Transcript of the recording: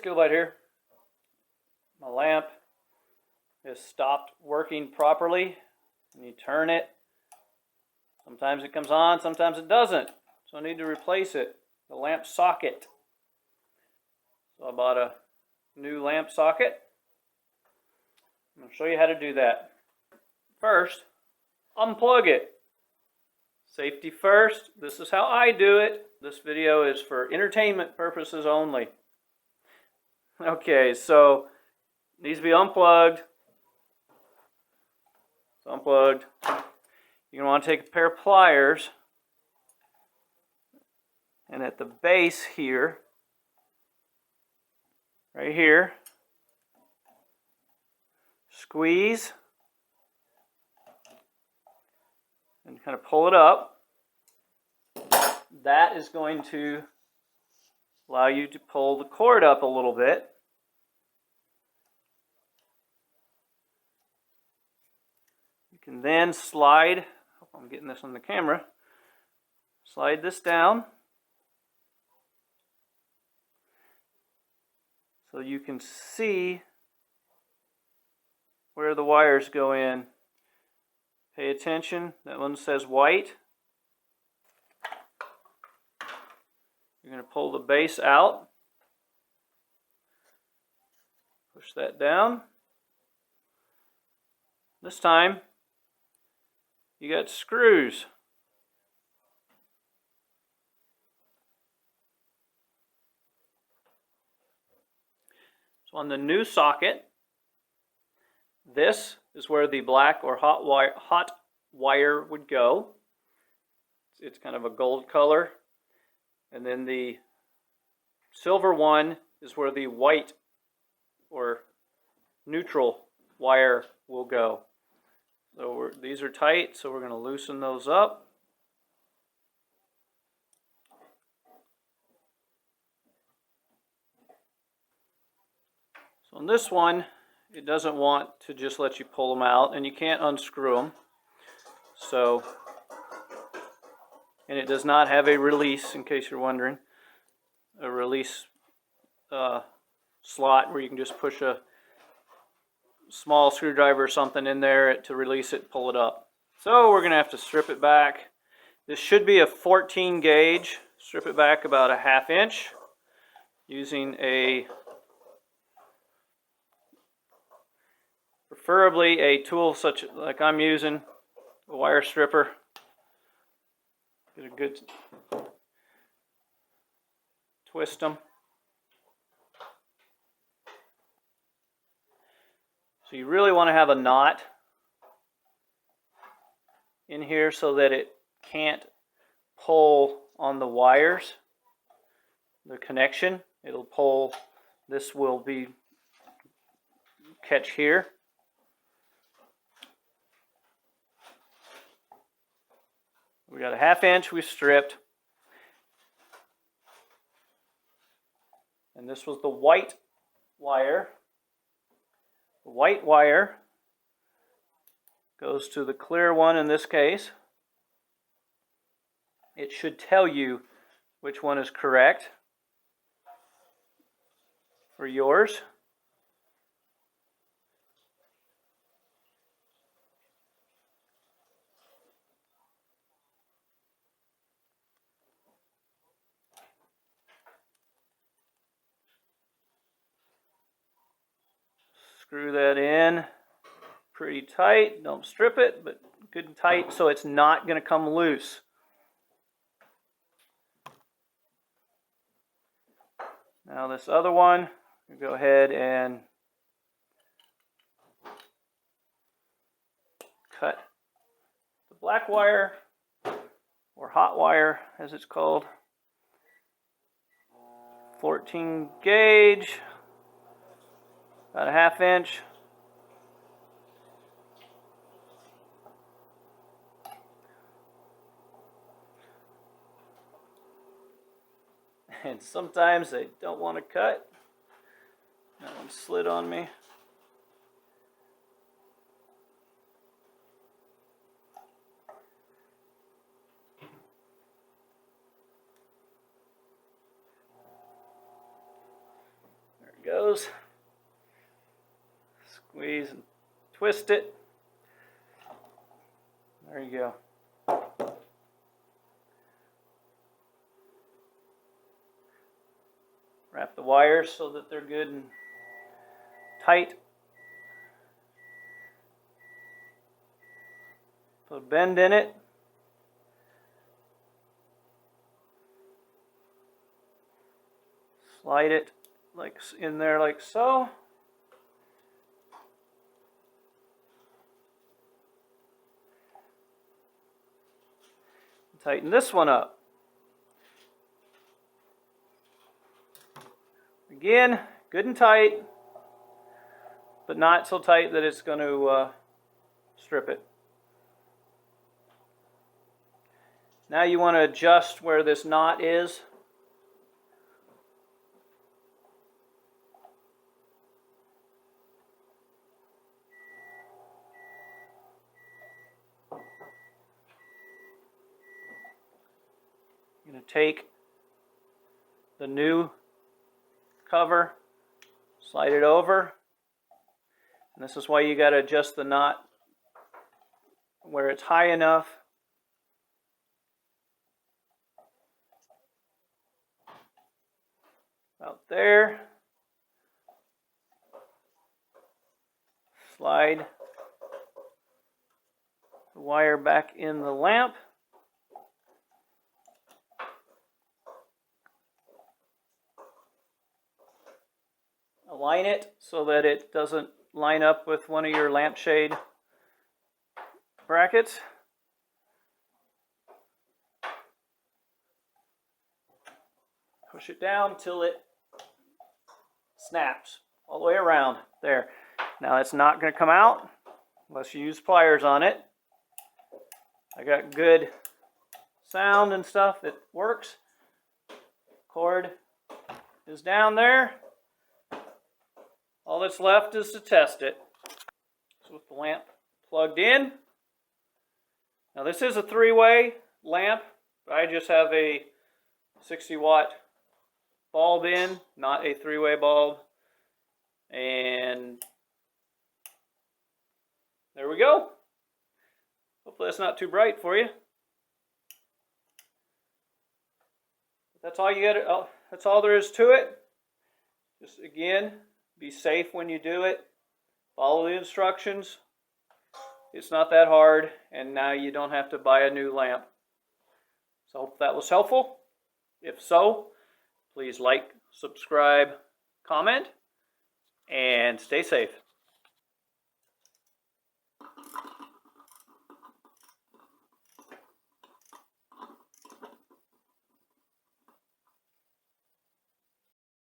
school light here. My lamp has stopped working properly. And you turn it. Sometimes it comes on, sometimes it doesn't. So I need to replace it. The lamp socket. So I bought a new lamp socket. I'm going to show you how to do that. First, unplug it. Safety first. This is how I do it. This video is for entertainment purposes only. Okay, so it needs to be unplugged. It's unplugged. You're going to want to take a pair of pliers, and at the base here, right here, squeeze and kind of pull it up. That is going to allow you to pull the cord up a little bit. You can then slide, hope I'm getting this on the camera, slide this down so you can see where the wires go in. Pay attention, that one says white. You're going to pull the base out, push that down. This time you got screws. So on the new socket, this is where the black or hot wire would go. It's kind of a gold color. And then the silver one is where the white or neutral wire will go. So these are tight, so we're going to loosen those up. So on this one, it doesn't want to just let you pull them out, and you can't unscrew them. So, and it does not have a release, in case you're wondering, a release slot where you can just push a small screwdriver or something in there to release it, pull it up. So we're going to have to strip it back. This should be a 14 gauge. Strip it back about a ½ inch using preferably a tool such like I'm using, a wire stripper. Get a good twist them. So you really want to have a knot in here so that it can't pull on the wires, the connection. It'll pull, this will be catch here. We got a ½ inch we stripped. And this was the white wire. The white wire goes to the clear one in this case. It should tell you which one is correct for yours. Screw that in pretty tight. Don't strip it, but good and tight so it's not going to come loose. Now this other one, we go ahead and cut the black wire, or hot wire as it's called. 14 gauge. About a ½ inch. And sometimes they don't want to cut. That one slid on me. goes. Squeeze and twist it. There you go. Wrap the wires so that they're good and tight. Put a bend in it. Slide it like in there like so. Tighten this one up. Again, good and tight, but not so tight that it's going to strip it. Now you want to adjust where this knot is. You're going to take the new cover, slide it over, and this is why you got to adjust the knot where it's high enough. About there. Slide the wire back in the lamp. Align it so that it doesn't line up with one of your lampshade brackets. Push it down till it snaps all the way around. There. Now it's not going to come out unless you use pliers on it. I got good sound and stuff. It works. Cord is down there. All that's left is to test it. So with the lamp plugged in. Now this is a 3-way lamp, but I just have a 60-watt bulb in, not a 3-way bulb. And there we go. Hopefully that's not too bright for you. That's all you got. That's all there is to it. Just again, be safe when you do it. Follow the instructions. It's not that hard, and now you don't have to buy a new lamp. So I hope that was helpful. If so, please like, subscribe, comment, and stay safe.